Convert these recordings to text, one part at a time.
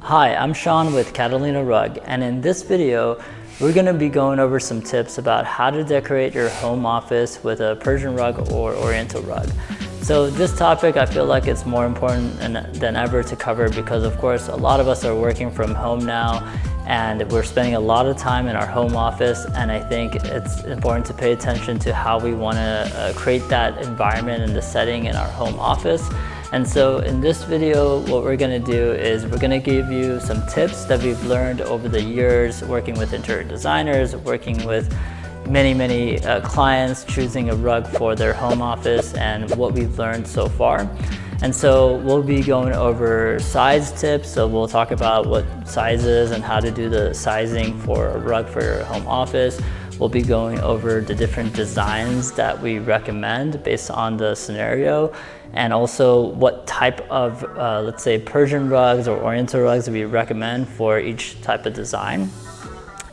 Hi, I'm Sean with Catalina Rug, and in this video, we're going to be going over some tips about how to decorate your home office with a Persian rug or Oriental rug. So this topic, I feel like it's more important than ever to cover because, of course, a lot of us are working from home now and we're spending a lot of time in our home office, and I think it's important to pay attention to how we want to create that environment and the setting in our home office. And so in this video, what we're going to do is we're going to give you some tips that we've learned over the years working with interior designers, working with many clients choosing a rug for their home office, and what we've learned so far. And so we'll be going over size tips. So we'll talk about what sizes and how to do the sizing for a rug for your home office. We'll be going over the different designs that we recommend based on the scenario, and also what type of, let's say, Persian rugs or Oriental rugs we recommend for each type of design.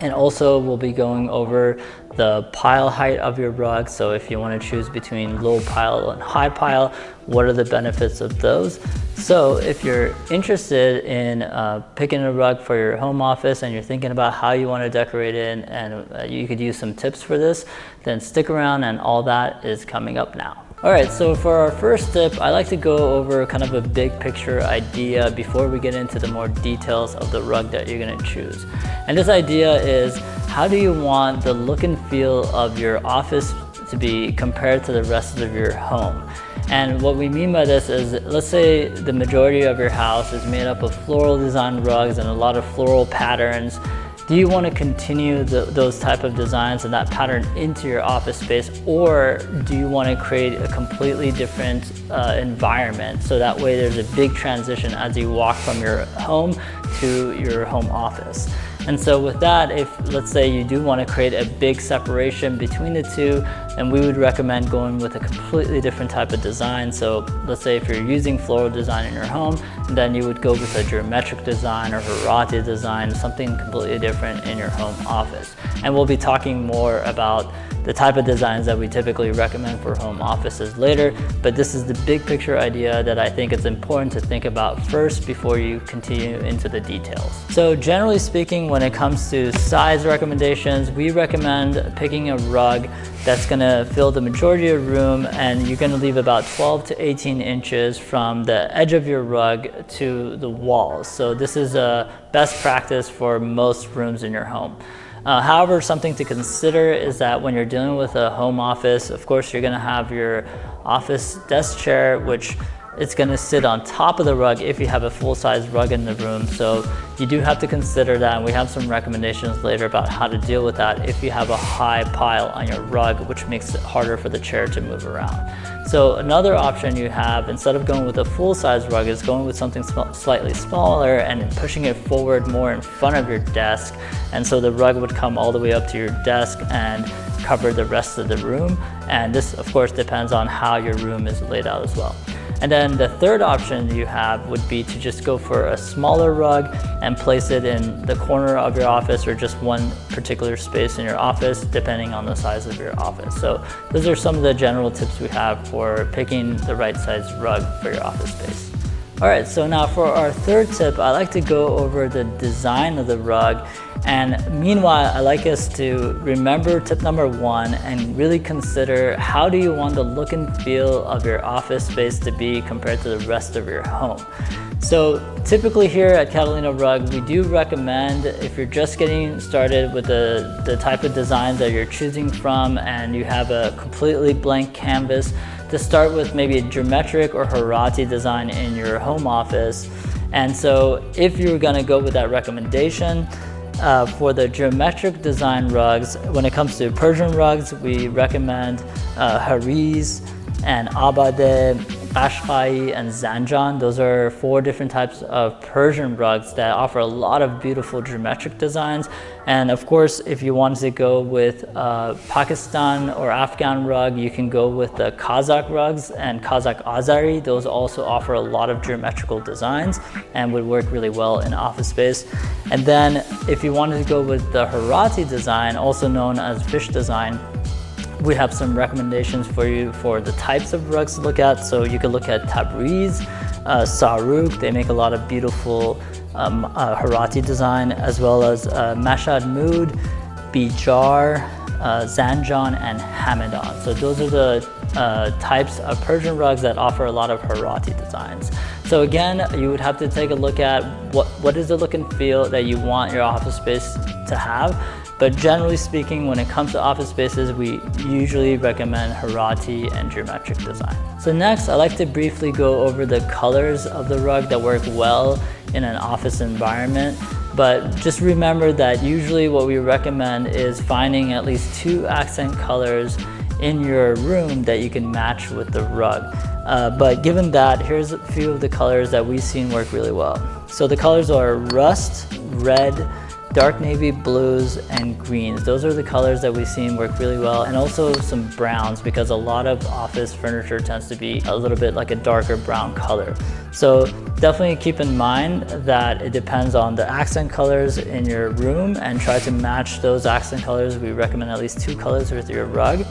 And also we'll be going over the pile height of your rug. So if you want to choose between low pile and high pile, what are the benefits of those? So if you're interested in picking a rug for your home office and you're thinking about how you want to decorate it and you could use some tips for this, then stick around, and all that is coming up now. All right, so for our first tip, I like to go over kind of a big picture idea before we get into the more details of the rug that you're gonna choose. And this idea is, how do you want the look and feel of your office to be compared to the rest of your home? And what we mean by this is, let's say the majority of your house is made up of floral design rugs and a lot of floral patterns. Do you want to continue those type of designs and that pattern into your office space, or do you want to create a completely different environment so that way there's a big transition as you walk from your home to your home office? And so with that, if let's say you do want to create a big separation between the two, then we would recommend going with a completely different type of design. So let's say if you're using floral design in your home, then you would go with a geometric design or Fujita design, something completely different in your home office. And we'll be talking more about the type of designs that we typically recommend for home offices later, but this is the big picture idea that I think it's important to think about first before you continue into the details. So generally speaking, when it comes to size recommendations, we recommend picking a rug that's gonna fill the majority of the room, and you're gonna leave about 12 to 18 inches from the edge of your rug to the walls. So this is a best practice for most rooms in your home. However, something to consider is that when you're dealing with a home office, of course, you're gonna have your office desk chair, which it's gonna sit on top of the rug if you have a full-size rug in the room. So you do have to consider that, and we have some recommendations later about how to deal with that if you have a high pile on your rug, which makes it harder for the chair to move around. So another option you have, instead of going with a full-size rug, is going with something slightly smaller and pushing it forward more in front of your desk. And so the rug would come all the way up to your desk and cover the rest of the room. And this, of course, depends on how your room is laid out as well. And then the third option you have would be to just go for a smaller rug and place it in the corner of your office or just one particular space in your office, depending on the size of your office. So those are some of the general tips we have for picking the right size rug for your office space. All right, so now for our third tip, I like to go over the design of the rug. And meanwhile, I like us to remember tip number one and really consider, how do you want the look and feel of your office space to be compared to the rest of your home? So typically here at Catalina Rug, we do recommend, if you're just getting started with the type of designs that you're choosing from and you have a completely blank canvas, to start with maybe a geometric or Harati design in your home office. And so if you're gonna go with that recommendation, for the geometric design rugs, when it comes to Persian rugs, we recommend Hariz and Abade, Qashqai, and Zanjan. Those are 4 different types of Persian rugs that offer a lot of beautiful geometric designs. And of course, if you want to go with Pakistan or Afghan rug, you can go with the Kazakh rugs and Kazakh Azari. Those also offer a lot of geometrical designs and would work really well in office space. And then if you wanted to go with the Harati design, also known as fish design, we have some recommendations for you for the types of rugs to look at. So you can look at Tabriz, Saruk. They make a lot of beautiful Harati design, as well as Mashhad Mood, Bijar, Zanjan, and Hamadan. So those are the types of Persian rugs that offer a lot of Harati designs. So again, you would have to take a look at what is the look and feel that you want your office space to have. But generally speaking, when it comes to office spaces, we usually recommend Harati and geometric design. So next, I like to briefly go over the colors of the rug that work well in an office environment. But just remember that usually what we recommend is finding at least 2 accent colors in your room that you can match with the rug. But given that, here's a few of the colors that we've seen work really well. So the colors are rust, red, dark navy blues, and greens. Those are the colors that we've seen work really well, and also some browns, because a lot of office furniture tends to be a little bit like a darker brown color. So definitely keep in mind that it depends on the accent colors in your room, and try to match those accent colors. We recommend at least 2 colors with your rug.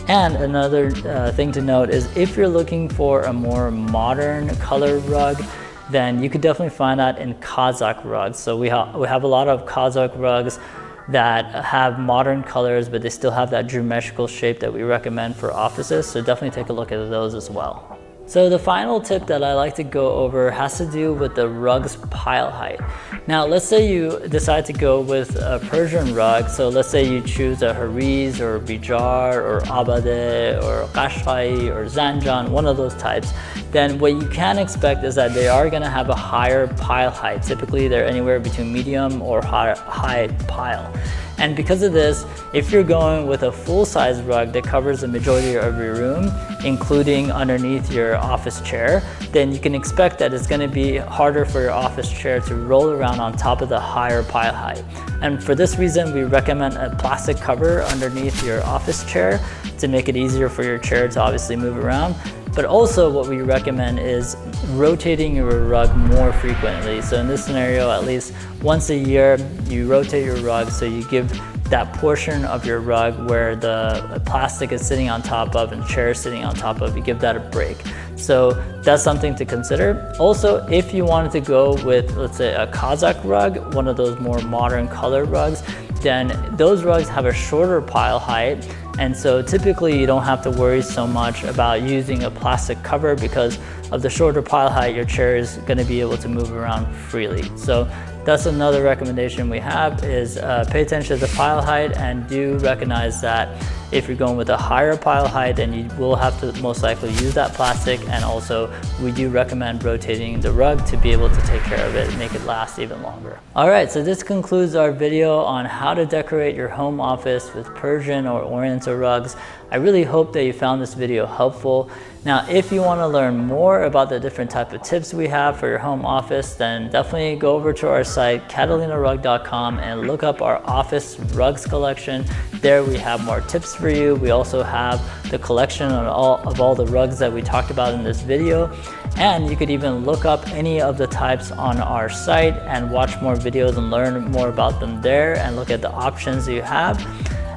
And another thing to note is if you're looking for a more modern color rug, then you could definitely find that in Kazakh rugs. So we have a lot of Kazakh rugs that have modern colors, but they still have that geometrical shape that we recommend for offices. So definitely take a look at those as well. So the final tip that I like to go over has to do with the rug's pile height. Now, let's say you decide to go with a Persian rug. So let's say you choose a Hariz or Bijar or Abade or Qashqai or Zanjan, one of those types. Then what you can expect is that they are going to have a higher pile height. Typically, they're anywhere between medium or high pile. And because of this, if you're going with a full-size rug that covers the majority of your room, including underneath your office chair, then you can expect that it's going to be harder for your office chair to roll around on top of the higher pile height. And for this reason, we recommend a plastic cover underneath your office chair to make it easier for your chair to obviously move around. But also what we recommend is rotating your rug more frequently. So in this scenario, at least once a year, you rotate your rug, so you give that portion of your rug where the plastic is sitting on top of and chair is sitting on top of, you give that a break. So that's something to consider. Also, if you wanted to go with, let's say, a Kazakh rug, one of those more modern color rugs, then those rugs have a shorter pile height. And so typically you don't have to worry so much about using a plastic cover because of the shorter pile height. Your chair is going to be able to move around freely. So that's another recommendation we have is pay attention to the pile height, and do recognize that if you're going with a higher pile height, then you will have to most likely use that plastic. And also we do recommend rotating the rug to be able to take care of it and make it last even longer. All right, so this concludes our video on how to decorate your home office with Persian or Oriental rugs. I really hope that you found this video helpful. Now, if you want to learn more about the different type of tips we have for your home office, then definitely go over to our site, catalinarug.com, and look up our office rugs collection. There we have more tips for you. We also have the collection of all the rugs that we talked about in this video. And you could even look up any of the types on our site and watch more videos and learn more about them there, and look at the options you have.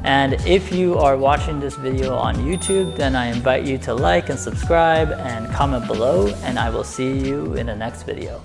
And if you are watching this video on YouTube, then I invite you to like and subscribe and comment below, and I will see you in the next video.